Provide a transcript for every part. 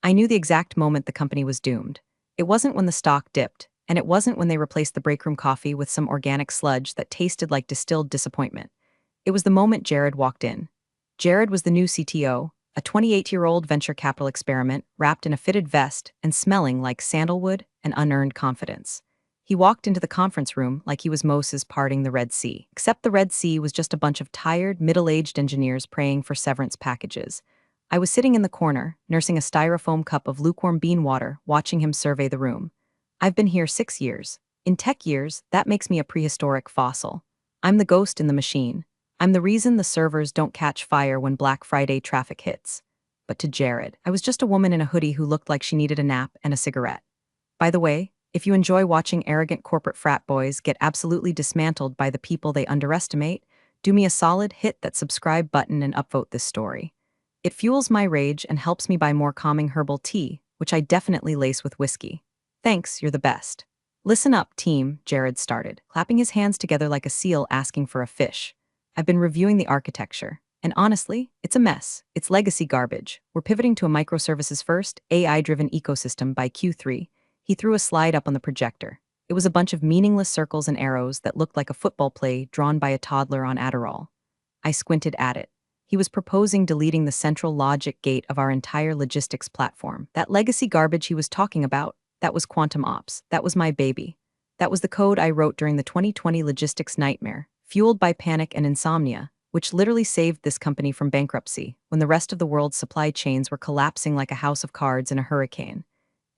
I knew the exact moment the company was doomed. It wasn't when the stock dipped, and it wasn't when they replaced the breakroom coffee with some organic sludge that tasted like distilled disappointment. It was the moment Jared walked in. Jared was the new CTO, a 28-year-old venture capital experiment wrapped in a fitted vest and smelling like sandalwood and unearned confidence. He walked into the conference room like he was Moses parting the Red Sea, except the Red Sea was just a bunch of tired, middle-aged engineers praying for severance packages. I was sitting in the corner, nursing a styrofoam cup of lukewarm bean water, watching him survey the room. I've been here 6 years. In tech years, that makes me a prehistoric fossil. I'm the ghost in the machine. I'm the reason the servers don't catch fire when Black Friday traffic hits. But to Jared, I was just a woman in a hoodie who looked like she needed a nap and a cigarette. By the way, if you enjoy watching arrogant corporate frat boys get absolutely dismantled by the people they underestimate, do me a solid, hit that subscribe button and upvote this story. It fuels my rage and helps me buy more calming herbal tea, which I definitely lace with whiskey. Thanks, you're the best. Listen up, team, Jared started, clapping his hands together like a seal asking for a fish. I've been reviewing the architecture, and honestly, it's a mess. It's legacy garbage. We're pivoting to a microservices-first, AI-driven ecosystem by Q3. He threw a slide up on the projector. It was a bunch of meaningless circles and arrows that looked like a football play drawn by a toddler on Adderall. I squinted at it. He was proposing deleting the central logic gate of our entire logistics platform. That legacy garbage he was talking about, that was quantum ops. That was my baby. That was the code I wrote during the 2020 logistics nightmare, fueled by panic and insomnia, which literally saved this company from bankruptcy when the rest of the world's supply chains were collapsing like a house of cards in a hurricane.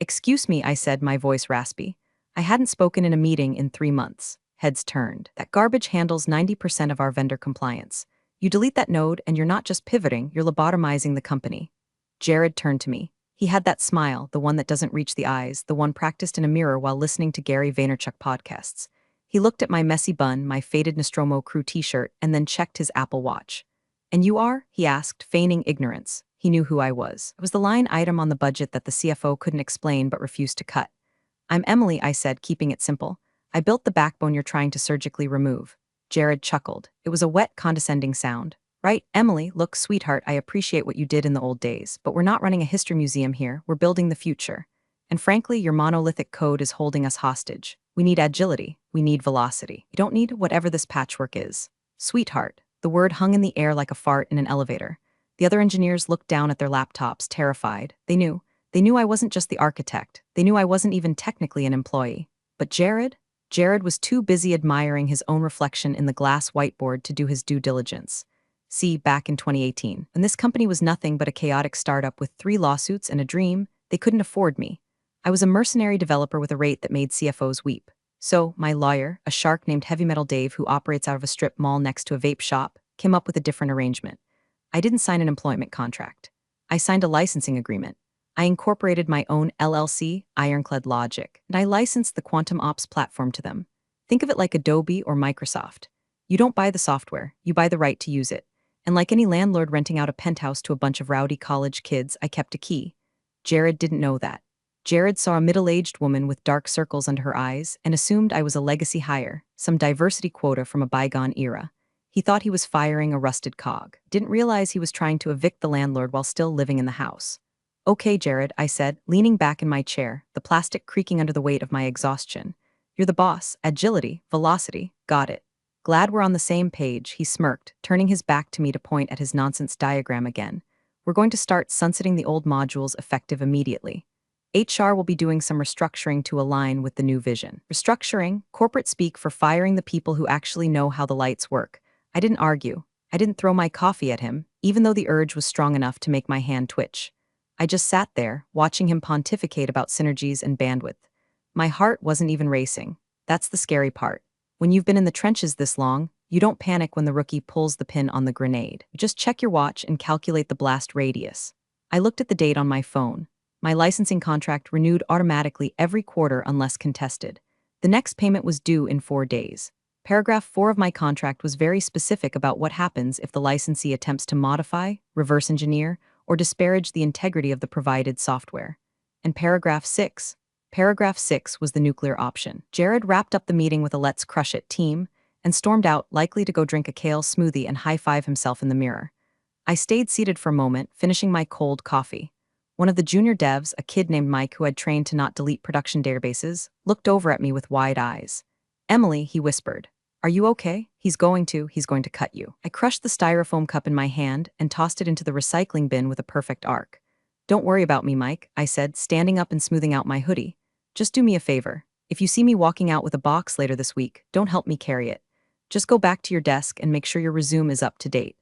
Excuse me, I said, my voice raspy. I hadn't spoken in a meeting in 3 months. Heads turned. That garbage handles 90% of our vendor compliance. You delete that node and you're not just pivoting, you're lobotomizing the company. Jared turned to me. He had that smile, the one that doesn't reach the eyes, the one practiced in a mirror while listening to Gary Vaynerchuk podcasts. He looked at my messy bun, my faded Nostromo crew t-shirt, and then checked his Apple Watch. And you are? He asked, feigning ignorance. He knew who I was. It was the line item on the budget that the CFO couldn't explain but refused to cut. I'm Emily, I said, keeping it simple. I built the backbone you're trying to surgically remove. Jared chuckled. It was a wet, condescending sound. Right, Emily, look, sweetheart, I appreciate what you did in the old days, but we're not running a history museum here, we're building the future. And frankly, your monolithic code is holding us hostage. We need agility, we need velocity. You don't need whatever this patchwork is. Sweetheart, the word hung in the air like a fart in an elevator. The other engineers looked down at their laptops, terrified. They knew I wasn't just the architect. They knew I wasn't even technically an employee. But Jared? Jared was too busy admiring his own reflection in the glass whiteboard to do his due diligence. See, back in 2018, when this company was nothing but a chaotic startup with 3 lawsuits and a dream, they couldn't afford me. I was a mercenary developer with a rate that made CFOs weep. So, my lawyer, a shark named Heavy Metal Dave who operates out of a strip mall next to a vape shop, came up with a different arrangement. I didn't sign an employment contract. I signed a licensing agreement. I incorporated my own LLC, Ironclad Logic, and I licensed the Quantum Ops platform to them. Think of it like Adobe or Microsoft. You don't buy the software, you buy the right to use it. And like any landlord renting out a penthouse to a bunch of rowdy college kids, I kept a key. Jared didn't know that. Jared saw a middle-aged woman with dark circles under her eyes and assumed I was a legacy hire, some diversity quota from a bygone era. He thought he was firing a rusted cog. Didn't realize he was trying to evict the landlord while still living in the house. Okay, Jared, I said, leaning back in my chair, the plastic creaking under the weight of my exhaustion. You're the boss. Agility, velocity, got it. Glad we're on the same page, he smirked, turning his back to me to point at his nonsense diagram again. We're going to start sunsetting the old modules effective immediately. HR will be doing some restructuring to align with the new vision. Restructuring, corporate speak for firing the people who actually know how the lights work. I didn't argue. I didn't throw my coffee at him, even though the urge was strong enough to make my hand twitch. I just sat there, watching him pontificate about synergies and bandwidth. My heart wasn't even racing. That's the scary part. When you've been in the trenches this long, you don't panic when the rookie pulls the pin on the grenade. You just check your watch and calculate the blast radius. I looked at the date on my phone. My licensing contract renewed automatically every quarter unless contested. The next payment was due in 4 days. Paragraph 4 of my contract was very specific about what happens if the licensee attempts to modify, reverse engineer, or disparage the integrity of the provided software. And Paragraph 6 was the nuclear option. Jared wrapped up the meeting with a "let's crush it" team and stormed out, likely to go drink a kale smoothie and high-five himself in the mirror. I stayed seated for a moment, finishing my cold coffee. One of the junior devs, a kid named Mike who had trained to not delete production databases, looked over at me with wide eyes. Emily, he whispered. Are you okay? He's going to cut you. I crushed the styrofoam cup in my hand and tossed it into the recycling bin with a perfect arc. Don't worry about me, Mike, I said, standing up and smoothing out my hoodie. Just do me a favor. If you see me walking out with a box later this week, don't help me carry it. Just go back to your desk and make sure your resume is up to date.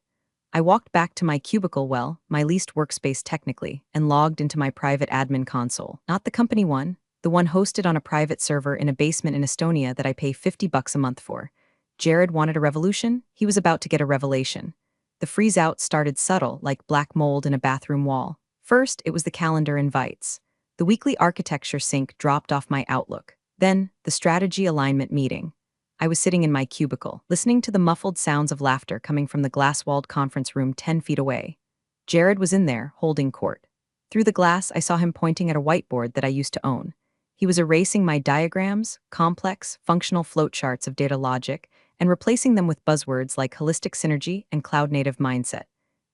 I walked back to my cubicle, well, my leased workspace technically, and logged into my private admin console. Not the company one, the one hosted on a private server in a basement in Estonia that I pay $50 a month for. Jared wanted a revolution, he was about to get a revelation. The freeze-out started subtle, like black mold in a bathroom wall. First, it was the calendar invites. The weekly architecture sync dropped off my Outlook. Then, the strategy alignment meeting. I was sitting in my cubicle, listening to the muffled sounds of laughter coming from the glass-walled conference room 10 feet away. Jared was in there, holding court. Through the glass, I saw him pointing at a whiteboard that I used to own. He was erasing my diagrams, complex, functional flowcharts of data logic, and replacing them with buzzwords like holistic synergy and cloud-native mindset.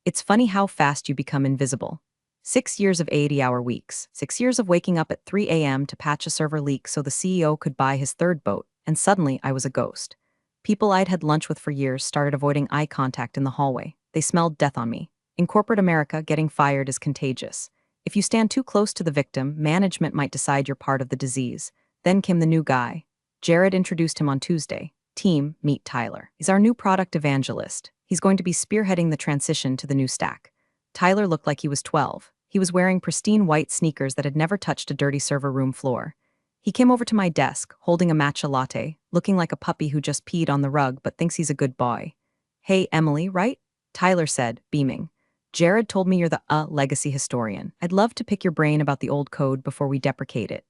It's funny how fast you become invisible. 6 years of 80-hour weeks, 6 years of waking up at 3 a.m. to patch a server leak so the CEO could buy his third boat, and suddenly I was a ghost. People I'd had lunch with for years started avoiding eye contact in the hallway. They smelled death on me. In corporate America, getting fired is contagious. If you stand too close to the victim, management might decide you're part of the disease. Then came the new guy. Jared introduced him on Tuesday. Team, meet Tyler. He's our new product evangelist. He's going to be spearheading the transition to the new stack. Tyler looked like he was 12. He was wearing pristine white sneakers that had never touched a dirty server room floor. He came over to my desk, holding a matcha latte, looking like a puppy who just peed on the rug but thinks he's a good boy. Hey, Emily, right? Tyler said, beaming. Jared told me you're the legacy historian. I'd love to pick your brain about the old code before we deprecate it.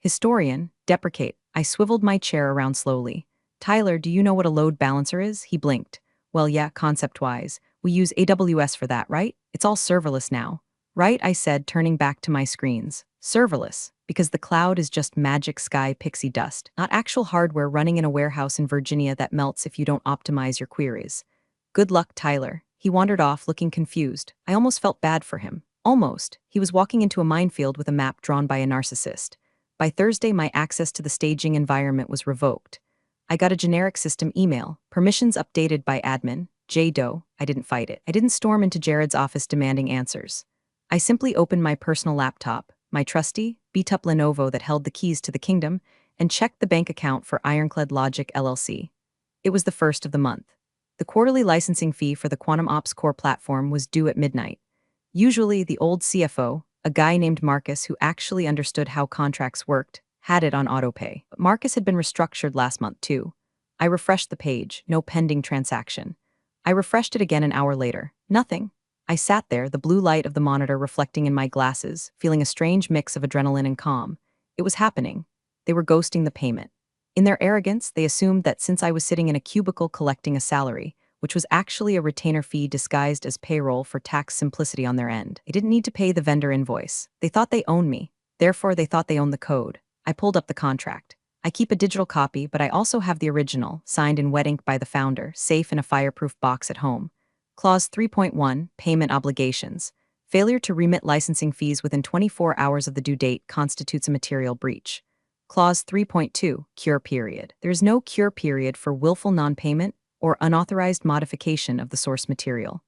Historian, deprecate. I swiveled my chair around slowly. Tyler, do you know what a load balancer is? He blinked. Well, yeah, concept-wise. We use AWS for that, right? It's all serverless now. Right, I said, turning back to my screens. Serverless, because the cloud is just magic sky pixie dust, not actual hardware running in a warehouse in Virginia that melts if you don't optimize your queries. Good luck, Tyler. He wandered off, looking confused. I almost felt bad for him. Almost. He was walking into a minefield with a map drawn by a narcissist. By Thursday, my access to the staging environment was revoked. I got a generic system email, permissions updated by admin, J. Doe. I didn't fight it. I didn't storm into Jared's office demanding answers. I simply opened my personal laptop, my trusty, beat-up Lenovo that held the keys to the kingdom, and checked the bank account for Ironclad Logic LLC. It was the first of the month. The quarterly licensing fee for the Quantum Ops Core platform was due at midnight. Usually, the old CFO, a guy named Marcus who actually understood how contracts worked, had it on autopay. But Marcus had been restructured last month, too. I refreshed the page, no pending transaction. I refreshed it again an hour later. Nothing. I sat there, the blue light of the monitor reflecting in my glasses, feeling a strange mix of adrenaline and calm. It was happening. They were ghosting the payment. In their arrogance, they assumed that since I was sitting in a cubicle collecting a salary, which was actually a retainer fee disguised as payroll for tax simplicity on their end, I didn't need to pay the vendor invoice. They thought they owned me. Therefore, they thought they owned the code. I pulled up the contract. I keep a digital copy, but I also have the original, signed in wet ink by the founder, safe in a fireproof box at home. Clause 3.1, Payment Obligations. Failure to remit licensing fees within 24 hours of the due date constitutes a material breach. Clause 3.2, Cure Period. There is no cure period for willful non-payment or unauthorized modification of the source material.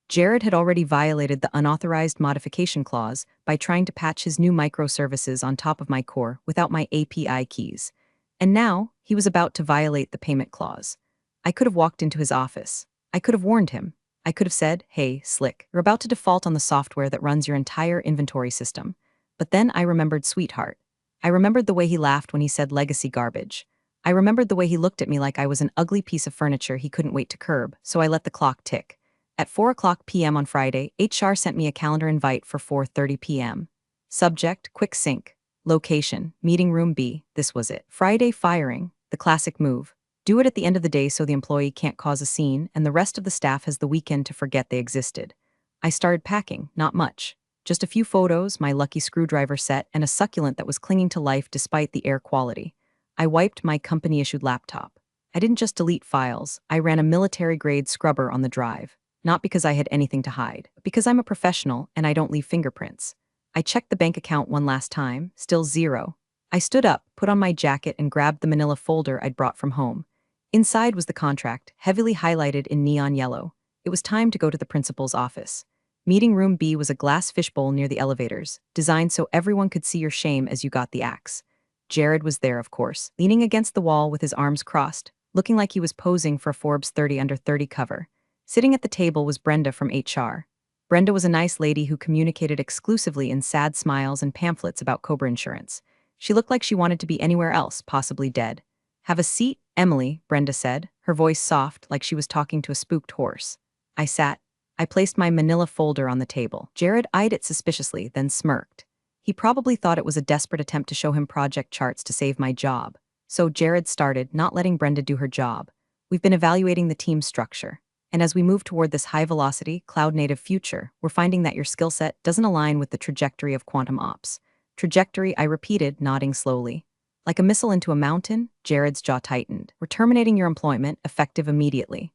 Jared had already violated the unauthorized modification clause by trying to patch his new microservices on top of my core without my API keys. And now, he was about to violate the payment clause. I could have walked into his office. I could have warned him. I could have said, hey, Slick, you're about to default on the software that runs your entire inventory system. But then I remembered Sweetheart. I remembered the way he laughed when he said legacy garbage. I remembered the way he looked at me like I was an ugly piece of furniture he couldn't wait to curb, so I let the clock tick. At 4:00 p.m. on Friday, HR sent me a calendar invite for 4:30 p.m. Subject, quick sync. Location, meeting room B. This was it. Friday firing, the classic move. Do it at the end of the day so the employee can't cause a scene and the rest of the staff has the weekend to forget they existed. I started packing, not much. Just a few photos, my lucky screwdriver set, and a succulent that was clinging to life despite the air quality. I wiped my company-issued laptop. I didn't just delete files, I ran a military-grade scrubber on the drive. Not because I had anything to hide, but because I'm a professional and I don't leave fingerprints. I checked the bank account one last time, still zero. I stood up, put on my jacket, and grabbed the manila folder I'd brought from home. Inside was the contract, heavily highlighted in neon yellow. It was time to go to the principal's office. Meeting room B was a glass fishbowl near the elevators, designed so everyone could see your shame as you got the axe. Jared was there, of course, leaning against the wall with his arms crossed, looking like he was posing for a Forbes 30 under 30 cover. Sitting at the table was Brenda from HR. Brenda was a nice lady who communicated exclusively in sad smiles and pamphlets about Cobra insurance. She looked like she wanted to be anywhere else, possibly dead. "Have a seat, Emily," Brenda said, her voice soft like she was talking to a spooked horse. I sat. I placed my manila folder on the table. Jared eyed it suspiciously, then smirked. He probably thought it was a desperate attempt to show him project charts to save my job. So Jared started, not letting Brenda do her job. "We've been evaluating the team structure. And as we move toward this high-velocity, cloud-native future, we're finding that your skill set doesn't align with the trajectory of quantum ops." "Trajectory," I repeated, nodding slowly. "Like a missile into a mountain?" Jared's jaw tightened. "We're terminating your employment, effective immediately.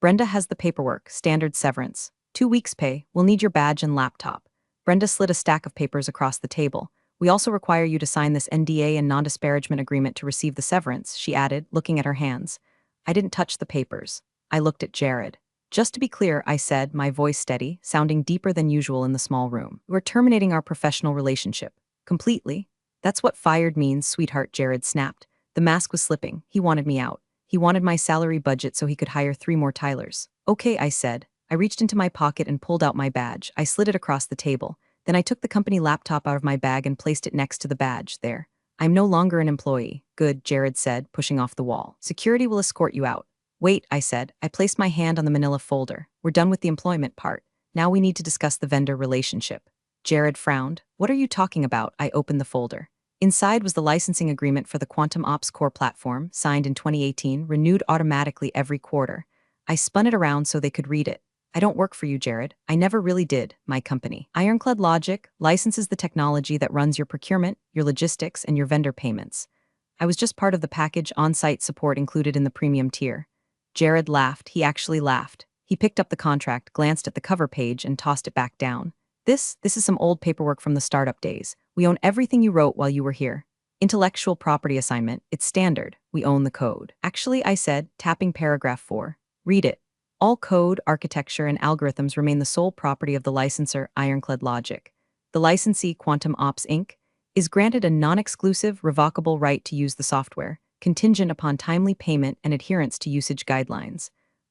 Brenda has the paperwork, standard severance. 2 weeks' pay, we'll need your badge and laptop." Brenda slid a stack of papers across the table. "We also require you to sign this NDA and non-disparagement agreement to receive the severance," she added, looking at her hands. I didn't touch the papers. I looked at Jared. "Just to be clear," I said, my voice steady, sounding deeper than usual in the small room. "We're terminating our professional relationship. Completely." "That's what fired means, sweetheart," Jared snapped. The mask was slipping. He wanted me out. He wanted my salary budget so he could hire 3 more Tylers. "Okay," I said. I reached into my pocket and pulled out my badge. I slid it across the table. Then I took the company laptop out of my bag and placed it next to the badge. "There. I'm no longer an employee." "Good," Jared said, pushing off the wall. "Security will escort you out." "Wait," I said. I placed my hand on the manila folder. "We're done with the employment part. Now we need to discuss the vendor relationship." Jared frowned. "What are you talking about?" I opened the folder. Inside was the licensing agreement for the Quantum Ops Core platform, signed in 2018, renewed automatically every quarter. I spun it around so they could read it. "I don't work for you, Jared. I never really did. My company, Ironclad Logic, licenses the technology that runs your procurement, your logistics, and your vendor payments. I was just part of the package, on-site support included in the premium tier." Jared laughed. He actually laughed. He picked up the contract, glanced at the cover page, and tossed it back down. This is some old paperwork from the startup days. We own everything you wrote while you were here. Intellectual property assignment. It's standard. We own the code." "Actually," I said, tapping paragraph 4. "Read it. All code, architecture, and algorithms remain the sole property of the licensor, Ironclad Logic. The licensee, Quantum Ops Inc., is granted a non-exclusive, revocable right to use the software, contingent upon timely payment and adherence to usage guidelines."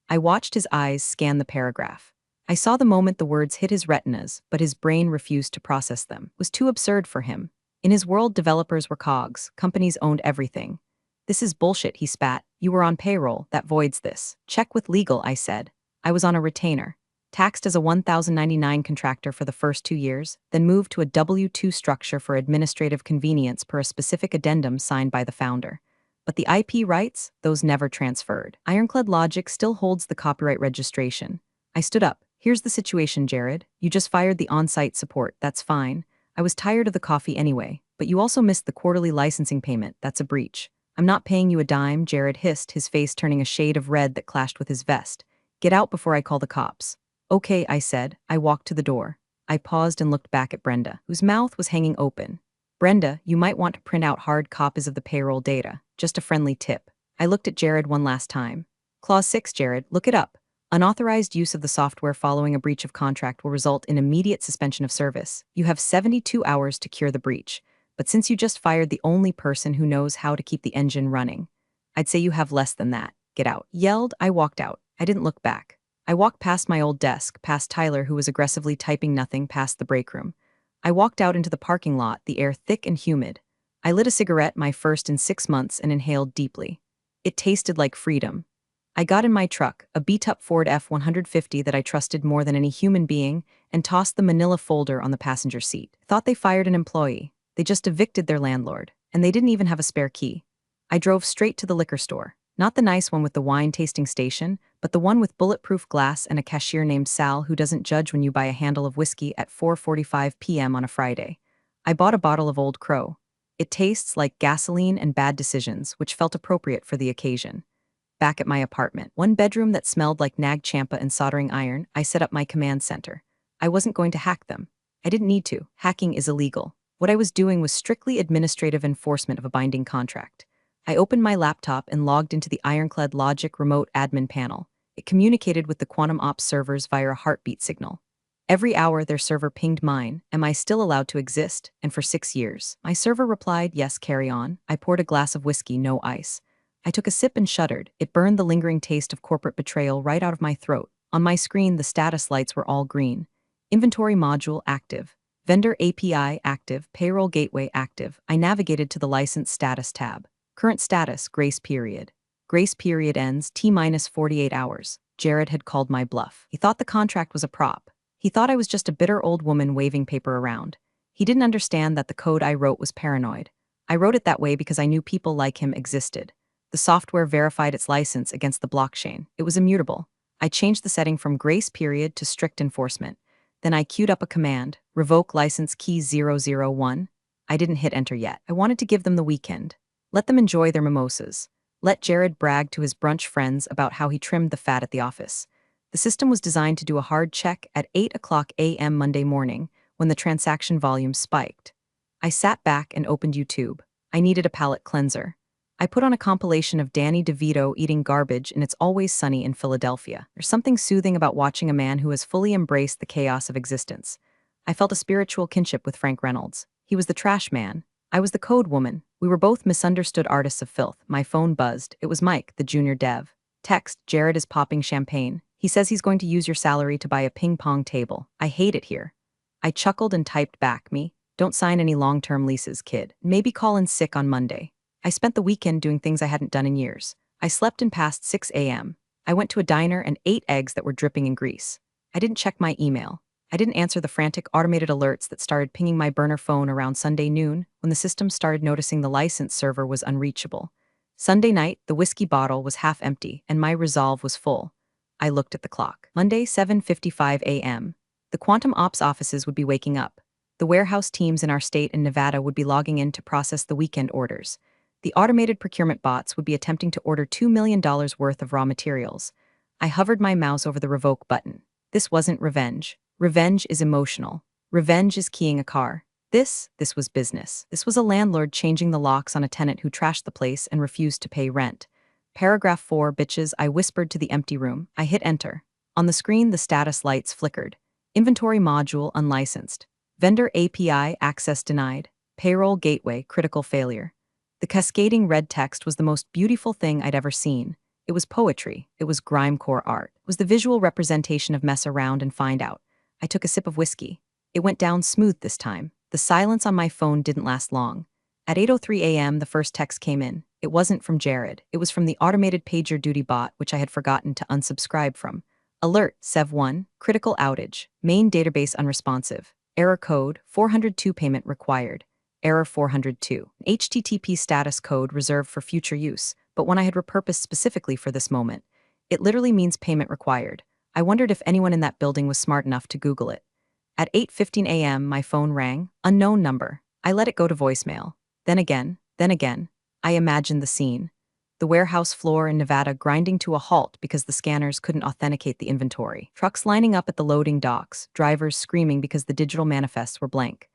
I watched his eyes scan the paragraph. I saw the moment the words hit his retinas, but his brain refused to process them. It was too absurd for him. In his world, developers were cogs, companies owned everything. "This is bullshit," he spat. "You were on payroll, that voids this." "Check with legal," I said. "I was on a retainer. Taxed as a 1,099 contractor for the first 2 years, then moved to a W-2 structure for administrative convenience per a specific addendum signed by the founder. But the IP rights, those never transferred. Ironclad Logic still holds the copyright registration." I stood up. "Here's the situation, Jared. You just fired the on-site support. That's fine. I was tired of the coffee anyway, but you also missed the quarterly licensing payment. That's a breach. I'm not paying you a dime," Jared hissed, his face turning a shade of red that clashed with his vest. "Get out before I call the cops." "Okay," I said. I walked to the door. I paused and looked back at Brenda, whose mouth was hanging open. "Brenda, you might want to print out hard copies of the payroll data. Just a friendly tip." I looked at Jared one last time. "Clause 6, Jared, look it up. Unauthorized use of the software following a breach of contract will result in immediate suspension of service. You have 72 hours to cure the breach. But since you just fired the only person who knows how to keep the engine running, I'd say you have less than that. Get out." Yelled, I walked out. I didn't look back. I walked past my old desk, past Tyler, who was aggressively typing nothing, past the break room. I walked out into the parking lot, the air thick and humid. I lit a cigarette, my first in 6 months, and inhaled deeply. It tasted like freedom. I got in my truck, a beat-up Ford F-150 that I trusted more than any human being, and tossed the manila folder on the passenger seat. Thought they fired an employee. They just evicted their landlord, and they didn't even have a spare key. I drove straight to the liquor store. Not the nice one with the wine-tasting station, but the one with bulletproof glass and a cashier named Sal who doesn't judge when you buy a handle of whiskey at 4:45 p.m. on a Friday. I bought a bottle of Old Crow. It tastes like gasoline and bad decisions, which felt appropriate for the occasion. Back at my apartment, one bedroom that smelled like Nag Champa and soldering iron, I set up my command center. I wasn't going to hack them. I didn't need to. Hacking is illegal. What I was doing was strictly administrative enforcement of a binding contract. I opened my laptop and logged into the ironclad Logic remote admin panel. It communicated with the Quantum Ops servers via a heartbeat signal. Every hour, their server pinged mine. Am I still allowed to exist? And for 6 years. My server replied, yes, carry on. I poured a glass of whiskey, no ice. I took a sip and shuddered. It burned the lingering taste of corporate betrayal right out of my throat. On my screen, the status lights were all green. Inventory module active. Vendor API active. Payroll gateway active. I navigated to the license status tab. Current status, grace period. Grace period ends T-minus 48 hours. Jared had called my bluff. He thought the contract was a prop. He thought I was just a bitter old woman waving paper around. He didn't understand that the code I wrote was paranoid. I wrote it that way because I knew people like him existed. The software verified its license against the blockchain. It was immutable. I changed the setting from grace period to strict enforcement. Then I queued up a command, revoke license key 001. I didn't hit enter yet. I wanted to give them the weekend. Let them enjoy their mimosas. Let Jared brag to his brunch friends about how he trimmed the fat at the office. The system was designed to do a hard check at 8 a.m. Monday morning when the transaction volume spiked. I sat back and opened YouTube. I needed a palate cleanser. I put on a compilation of Danny DeVito eating garbage in It's Always Sunny in Philadelphia. There's something soothing about watching a man who has fully embraced the chaos of existence. I felt a spiritual kinship with Frank Reynolds. He was the trash man. I was the code woman. We were both misunderstood artists of filth. My phone buzzed. It was Mike, the junior dev. Text, Jared is popping champagne. He says he's going to use your salary to buy a ping pong table. I hate it here. I chuckled and typed back, me, don't sign any long-term leases, kid. Maybe call in sick on Monday. I spent the weekend doing things I hadn't done in years. I slept in past 6 a.m. I went to a diner and ate eggs that were dripping in grease. I didn't check my email. I didn't answer the frantic automated alerts that started pinging my burner phone around Sunday noon when the system started noticing the license server was unreachable. Sunday night, the whiskey bottle was half empty and my resolve was full. I looked at the clock. Monday, 7:55 a.m. The Quantum Ops offices would be waking up. The warehouse teams in our state and Nevada would be logging in to process the weekend orders. The automated procurement bots would be attempting to order $2 million worth of raw materials. I hovered my mouse over the revoke button. This wasn't revenge. Revenge is emotional. Revenge is keying a car. This was business. This was a landlord changing the locks on a tenant who trashed the place and refused to pay rent. Paragraph 4, bitches, I whispered to the empty room. I hit enter. On the screen, the status lights flickered. Inventory module unlicensed. Vendor API access denied. Payroll gateway critical failure. The cascading red text was the most beautiful thing I'd ever seen. It was poetry. It was grimecore art. It was the visual representation of mess around and find out. I took a sip of whiskey. It went down smooth this time. The silence on my phone didn't last long. At 8:03 a.m., the first text came in. It wasn't from Jared. It was from the automated PagerDuty bot, which I had forgotten to unsubscribe from. Alert, Sev1, critical outage, main database unresponsive. Error code, 402 payment required. Error 402. HTTP status code reserved for future use, but one I had repurposed specifically for this moment. It literally means payment required. I wondered if anyone in that building was smart enough to Google it. At 8:15 a.m., my phone rang. Unknown number. I let it go to voicemail. Then again. I imagined the scene. The warehouse floor in Nevada grinding to a halt because the scanners couldn't authenticate the inventory. Trucks lining up at the loading docks, drivers screaming because the digital manifests were blank.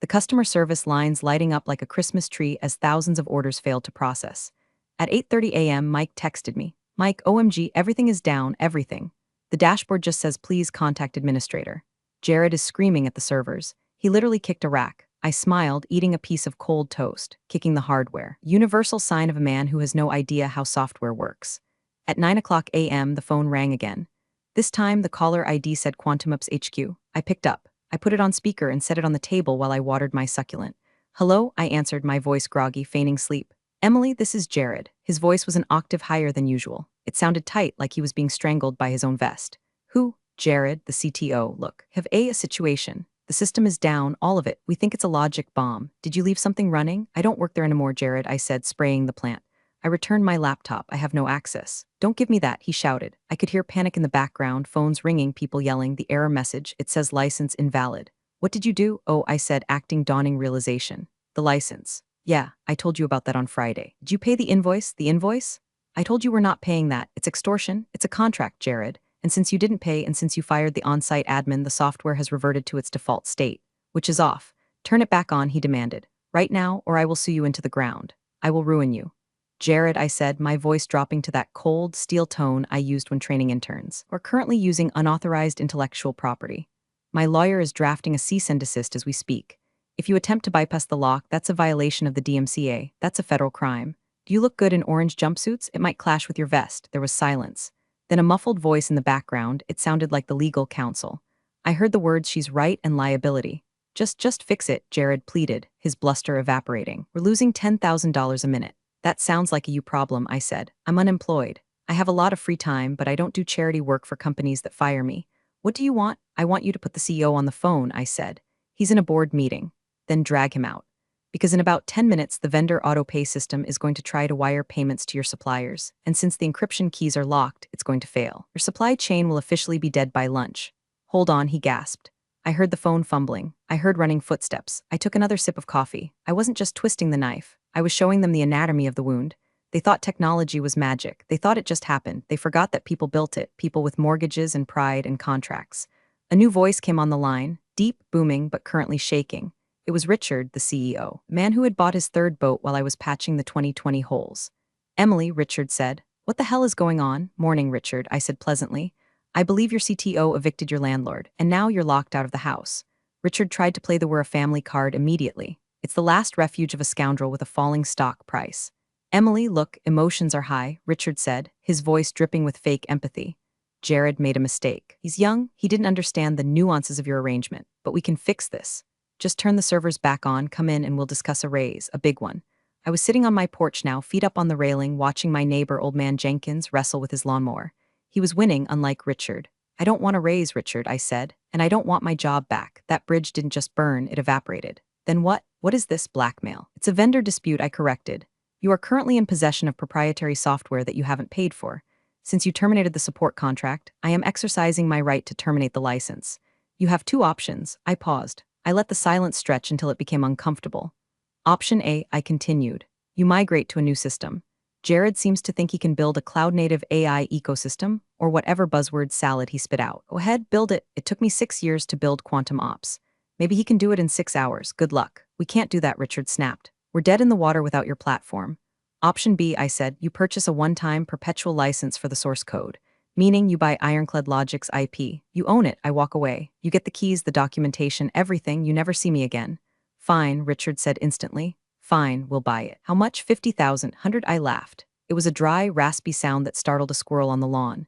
The customer service lines lighting up like a Christmas tree as thousands of orders failed to process. At 8:30 a.m., Mike texted me. Mike, OMG, everything is down, everything. The dashboard just says, please contact administrator. Jared is screaming at the servers. He literally kicked a rack. I smiled, eating a piece of cold toast, kicking the hardware. Universal sign of a man who has no idea how software works. At 9:00 a.m., the phone rang again. This time, the caller ID said Quantum Ops HQ. I picked up. I put it on speaker and set it on the table while I watered my succulent. Hello, I answered, my voice groggy, feigning sleep. Emily, this is Jared. His voice was an octave higher than usual. It sounded tight, like he was being strangled by his own vest. Who? Jared, the CTO. Look, have a situation. The system is down, all of it. We think it's a logic bomb. Did you leave something running? I don't work there anymore, Jared, I said, spraying the plant. I returned my laptop. I have no access. Don't give me that, he shouted. I could hear panic in the background, phones ringing, people yelling, the error message. It says license invalid. What did you do? Oh, I said, acting dawning realization. The license. Yeah, I told you about that on Friday. Did you pay the invoice? The invoice? I told you we're not paying that. It's extortion. It's a contract, Jared. And since you didn't pay and since you fired the on-site admin, the software has reverted to its default state. which is off. Turn it back on, he demanded. Right now, or I will sue you into the ground. I will ruin you. Jared, I said, my voice dropping to that cold, steel tone I used when training interns. We're currently using unauthorized intellectual property. My lawyer is drafting a cease and desist as we speak. If you attempt to bypass the lock, that's a violation of the DMCA. That's a federal crime. Do you look good in orange jumpsuits? It might clash with your vest. There was silence. Then a muffled voice in the background. It sounded like the legal counsel. I heard the words, she's right, and liability. Just fix it, Jared pleaded, his bluster evaporating. We're losing $10,000 a minute. That sounds like a you problem, I said. I'm unemployed. I have a lot of free time, but I don't do charity work for companies that fire me. What do you want? I want you to put the CEO on the phone, I said. He's in a board meeting. Then drag him out. Because in about 10 minutes, the vendor auto-pay system is going to try to wire payments to your suppliers, and since the encryption keys are locked, it's going to fail. Your supply chain will officially be dead by lunch. Hold on, he gasped. I heard the phone fumbling. I heard running footsteps. I took another sip of coffee. I wasn't just twisting the knife. I was showing them the anatomy of the wound. They thought technology was magic. They thought it just happened. They forgot that people built it, people with mortgages and pride and contracts. A new voice came on the line, deep, booming, but currently shaking. It was Richard, the CEO, man who had bought his third boat while I was patching the 2020 holes. Emily, Richard said. What the hell is going on? Morning, Richard, I said pleasantly. I believe your CTO evicted your landlord, and now you're locked out of the house. Richard tried to play the we're a family card immediately. It's the last refuge of a scoundrel with a falling stock price. Emily, look, emotions are high, Richard said, his voice dripping with fake empathy. Jared made a mistake. He's young, he didn't understand the nuances of your arrangement, but we can fix this. Just turn the servers back on, come in, and we'll discuss a raise, a big one. I was sitting on my porch now, feet up on the railing, watching my neighbor, old man Jenkins, wrestle with his lawnmower. He was winning, unlike Richard. I don't want a raise, Richard, I said, and I don't want my job back. That bridge didn't just burn, it evaporated. Then what? What is this blackmail? It's a vendor dispute, I corrected. You are currently in possession of proprietary software that you haven't paid for. Since you terminated the support contract, I am exercising my right to terminate the license. You have two options. I paused. I let the silence stretch until it became uncomfortable. Option A, I continued. You migrate to a new system. Jared seems to think he can build a cloud-native AI ecosystem, or whatever buzzword salad he spit out. Go ahead, build it. It took me 6 years to build Quantum Ops. Maybe he can do it in 6 hours. Good luck. We can't do that, Richard snapped. We're dead in the water without your platform. Option B, I said, you purchase a one-time perpetual license for the source code. Meaning you buy Ironclad Logic's IP. You own it, I walk away. You get the keys, the documentation, everything, you never see me again. Fine, Richard said instantly. Fine, we'll buy it. How much? 50,000. 100, I laughed. It was a dry, raspy sound that startled a squirrel on the lawn.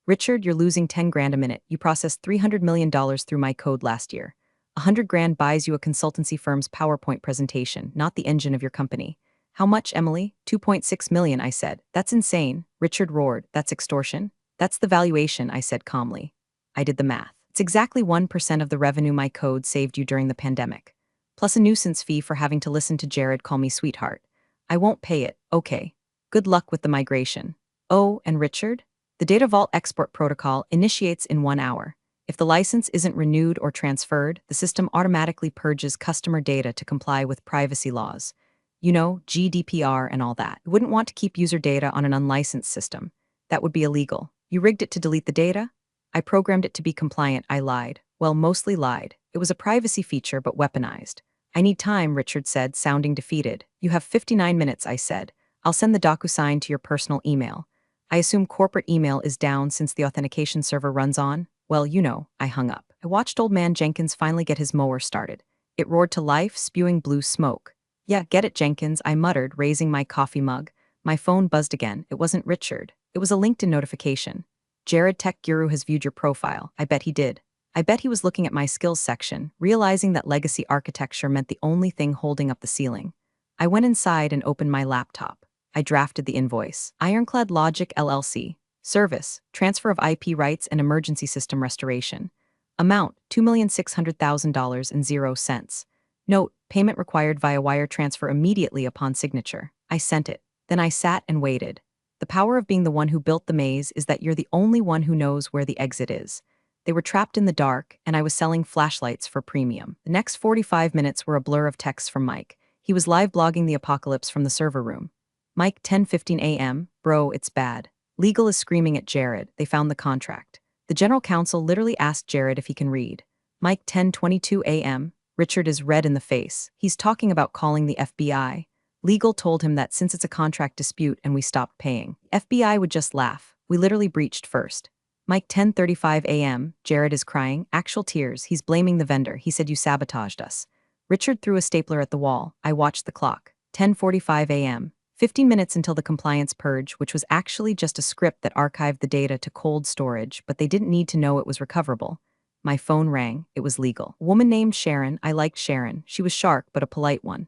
Richard, you're losing 10 grand a minute. You processed $300 million through my code last year. 100 grand buys you a consultancy firm's PowerPoint presentation, not the engine of your company. How much, Emily? 2.6 million, I said. That's insane. Richard roared. That's extortion? That's the valuation, I said calmly. I did the math. It's exactly 1% of the revenue my code saved you during the pandemic. Plus a nuisance fee for having to listen to Jared call me sweetheart. I won't pay it, okay. Good luck with the migration. Oh, and Richard? The Data Vault export protocol initiates in 1 hour. If the license isn't renewed or transferred, the system automatically purges customer data to comply with privacy laws. You know, GDPR and all that. You wouldn't want to keep user data on an unlicensed system. That would be illegal. You rigged it to delete the data? I programmed it to be compliant, I lied. Well, mostly lied. It was a privacy feature, but weaponized. I need time, Richard said, sounding defeated. You have 59 minutes, I said. I'll send the DocuSign to your personal email. I assume corporate email is down since the authentication server runs on? Well, you know, I hung up. I watched old man Jenkins finally get his mower started. It roared to life, spewing blue smoke. Yeah, get it, Jenkins, I muttered, raising my coffee mug. My phone buzzed again. It wasn't Richard. It was a LinkedIn notification. Jared Tech Guru has viewed your profile. I bet he did. I bet he was looking at my skills section, realizing that legacy architecture meant the only thing holding up the ceiling. I went inside and opened my laptop. I drafted the invoice. Ironclad Logic LLC. Service, transfer of IP rights and emergency system restoration. Amount, $2,600,000 and 0 cents. Note, payment required via wire transfer immediately upon signature. I sent it. Then I sat and waited. The power of being the one who built the maze is that you're the only one who knows where the exit is. They were trapped in the dark, and I was selling flashlights for premium. The next 45 minutes were a blur of texts from Mike. He was live blogging the apocalypse from the server room. Mike, 10:15 a.m. Bro, it's bad. Legal is screaming at Jared. They found the contract. The general counsel literally asked Jared if he can read. Mike, 10:22 a.m. Richard is red in the face. He's talking about calling the FBI. Legal told him that since it's a contract dispute and we stopped paying, FBI would just laugh. We literally breached first. Mike, 10:35 a.m., Jared is crying, actual tears. He's blaming the vendor. He said you sabotaged us. Richard threw a stapler at the wall. I watched the clock. 10:45 a.m. 15 minutes until the compliance purge, which was actually just a script that archived the data to cold storage, but they didn't need to know it was recoverable. My phone rang. It was legal. A woman named Sharon. I liked Sharon. She was sharp, but a polite one.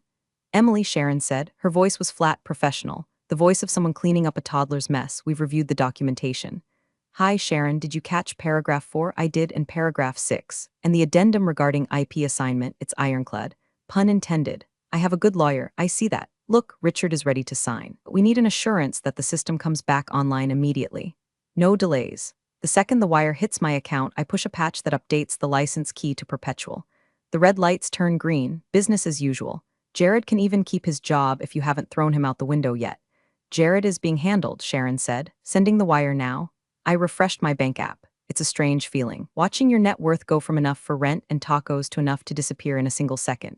Emily, Sharon said. Her voice was flat, professional. The voice of someone cleaning up a toddler's mess. We've reviewed the documentation. Hi, Sharon. Did you catch paragraph 4? I did, and paragraph 6. And the addendum regarding IP assignment. It's ironclad. Pun intended. I have a good lawyer. I see that. Look, Richard is ready to sign. We need an assurance that the system comes back online immediately. No delays. The second the wire hits my account, I push a patch that updates the license key to perpetual. The red lights turn green, business as usual. Jared can even keep his job if you haven't thrown him out the window yet. Jared is being handled, Sharon said. Sending the wire now. I refreshed my bank app. It's a strange feeling. Watching your net worth go from enough for rent and tacos to enough to disappear in a single second.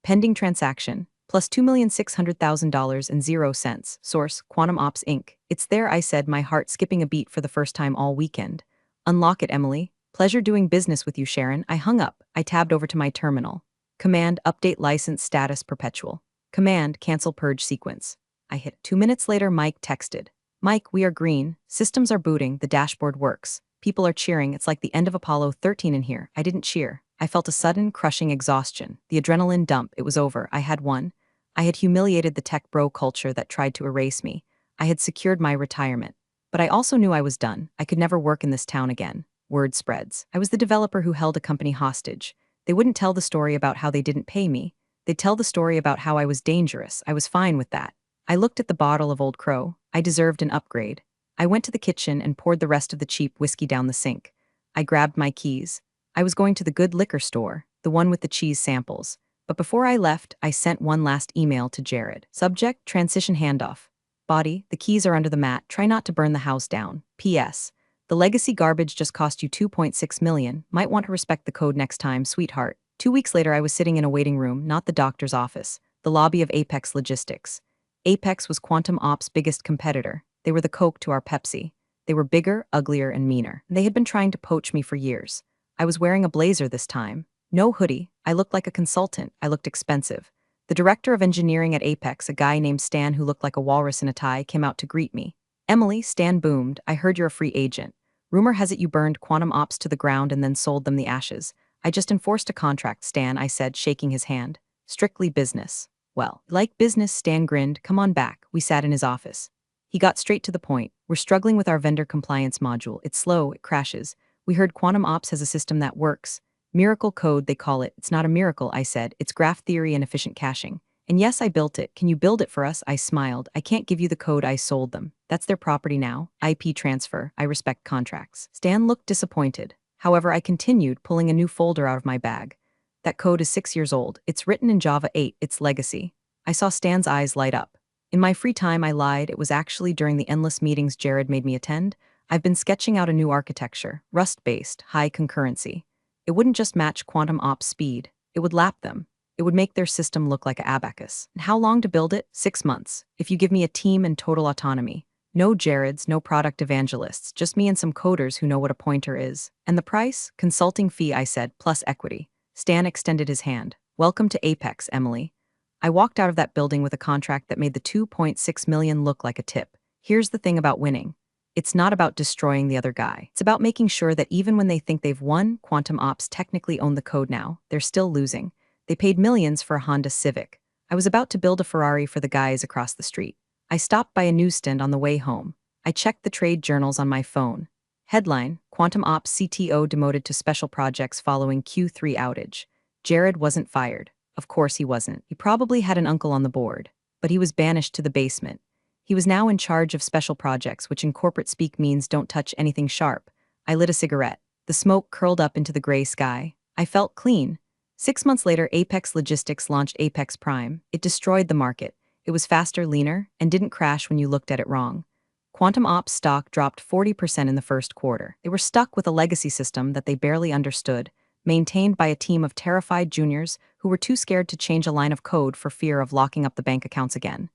Pending transaction. Plus $2,600,000 and 0 cents. Source, Quantum Ops Inc. It's there, I said, my heart skipping a beat for the first time all weekend. Unlock it, Emily. Pleasure doing business with you, Sharon. I hung up. I tabbed over to my terminal. Command, update license status perpetual. Command, cancel purge sequence. I hit. 2 minutes later, Mike texted. Mike, we are green. Systems are booting. The dashboard works. People are cheering. It's like the end of Apollo 13 in here. I didn't cheer. I felt a sudden, crushing exhaustion. The adrenaline dump. It was over. I had won. I had humiliated the tech bro culture that tried to erase me. I had secured my retirement. But I also knew I was done. I could never work in this town again. Word spreads. I was the developer who held a company hostage. They wouldn't tell the story about how they didn't pay me. They'd tell the story about how I was dangerous. I was fine with that. I looked at the bottle of Old Crow. I deserved an upgrade. I went to the kitchen and poured the rest of the cheap whiskey down the sink. I grabbed my keys. I was going to the good liquor store, the one with the cheese samples. But before I left, I sent one last email to Jared. Subject, transition handoff. Body, the keys are under the mat. Try not to burn the house down. P.S. The legacy garbage just cost you $2.6 million. Might want to respect the code next time, sweetheart. 2 weeks later, I was sitting in a waiting room, not the doctor's office, the lobby of Apex Logistics. Apex was Quantum Ops' biggest competitor. They were the Coke to our Pepsi. They were bigger, uglier, and meaner. They had been trying to poach me for years. I was wearing a blazer this time. No hoodie. I looked like a consultant. I looked expensive. The director of engineering at Apex, a guy named Stan who looked like a walrus in a tie, came out to greet me. Emily, Stan boomed, I heard you're a free agent. Rumor has it you burned Quantum Ops to the ground and then sold them the ashes. I just enforced a contract, Stan, I said, shaking his hand. Strictly business. Well, like business, Stan grinned. Come on back. We sat in his office. He got straight to the point. We're struggling with our vendor compliance module. It's slow, it crashes. We heard Quantum Ops has a system that works. Miracle code, they call it. It's not a miracle, I said. It's graph theory and efficient caching. And yes, I built it. Can you build it for us? I smiled. I can't give you the code, I sold them. That's their property now. IP transfer. I respect contracts. Stan looked disappointed. However, I continued, pulling a new folder out of my bag. That code is 6 years old. It's written in Java 8. It's legacy. I saw Stan's eyes light up. In my free time, I lied. It was actually during the endless meetings Jared made me attend. I've been sketching out a new architecture, Rust-based, high concurrency. It wouldn't just match Quantum Ops speed. It would lap them. It would make their system look like an abacus. And how long to build it? 6 months. If you give me a team and total autonomy. No Jareds, no product evangelists, just me and some coders who know what a pointer is. And the price? Consulting fee, I said, plus equity. Stan extended his hand. Welcome to Apex, Emily. I walked out of that building with a contract that made the $2.6 million look like a tip. Here's the thing about winning. It's not about destroying the other guy. It's about making sure that even when they think they've won, Quantum Ops technically own the code now. They're still losing. They paid millions for a Honda Civic. I was about to build a Ferrari for the guys across the street. I stopped by a newsstand on the way home. I checked the trade journals on my phone. Headline, Quantum Ops CTO demoted to special projects following Q3 outage. Jared wasn't fired. Of course he wasn't. He probably had an uncle on the board. But he was banished to the basement. He was now in charge of special projects, which in corporate speak means don't touch anything sharp. I lit a cigarette. The smoke curled up into the gray sky. I felt clean. 6 months later, Apex Logistics launched Apex Prime. It destroyed the market. It was faster, leaner, and didn't crash when you looked at it wrong. Quantum Ops stock dropped 40% in the first quarter. They were stuck with a legacy system that they barely understood. maintained by a team of terrified juniors who were too scared to change a line of code for fear of locking up the bank accounts again.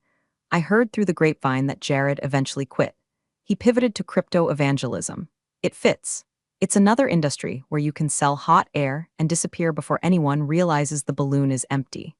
I heard through the grapevine that Jared eventually quit. He pivoted to crypto evangelism. It fits. It's another industry where you can sell hot air and disappear before anyone realizes the balloon is empty.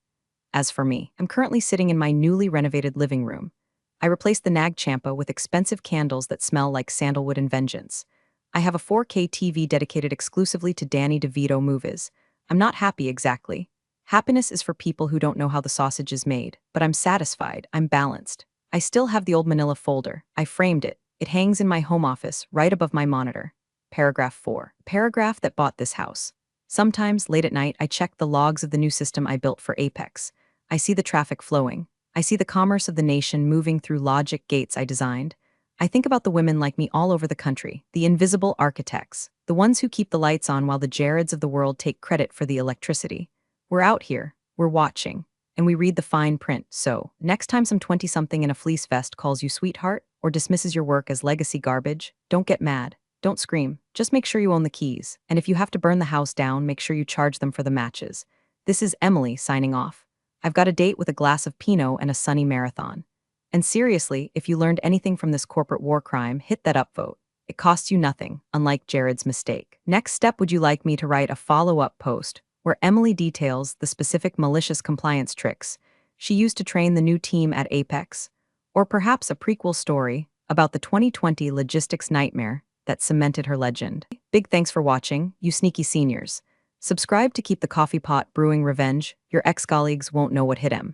As for me, I'm currently sitting in my newly renovated living room. I replaced the Nag Champa with expensive candles that smell like sandalwood and vengeance. I have a 4K TV dedicated exclusively to Danny DeVito movies. I'm not happy exactly. Happiness is for people who don't know how the sausage is made, but I'm satisfied, I'm balanced. I still have the old manila folder. I framed it. It hangs in my home office, right above my monitor. Paragraph 4. Paragraph that bought this house. Sometimes, late at night, I check the logs of the new system I built for Apex. I see the traffic flowing. I see the commerce of the nation moving through logic gates I designed. I think about the women like me all over the country, the invisible architects, the ones who keep the lights on while the Jareds of the world take credit for the electricity. We're out here, we're watching, and we read the fine print. So, next time some 20-something in a fleece vest calls you sweetheart or dismisses your work as legacy garbage, don't get mad. Don't scream. Just make sure you own the keys. And if you have to burn the house down, make sure you charge them for the matches. This is Emily signing off. I've got a date with a glass of Pinot and a sunny marathon. And seriously, if you learned anything from this corporate war crime, hit that upvote. It costs you nothing, unlike Jared's mistake. Next step, would you like me to write a follow-up post where Emily details the specific malicious compliance tricks she used to train the new team at Apex? Or perhaps a prequel story about the 2020 logistics nightmare that cemented her legend? Big thanks for watching, you sneaky seniors. Subscribe to keep the coffee pot brewing revenge. Your ex-colleagues won't know what hit him.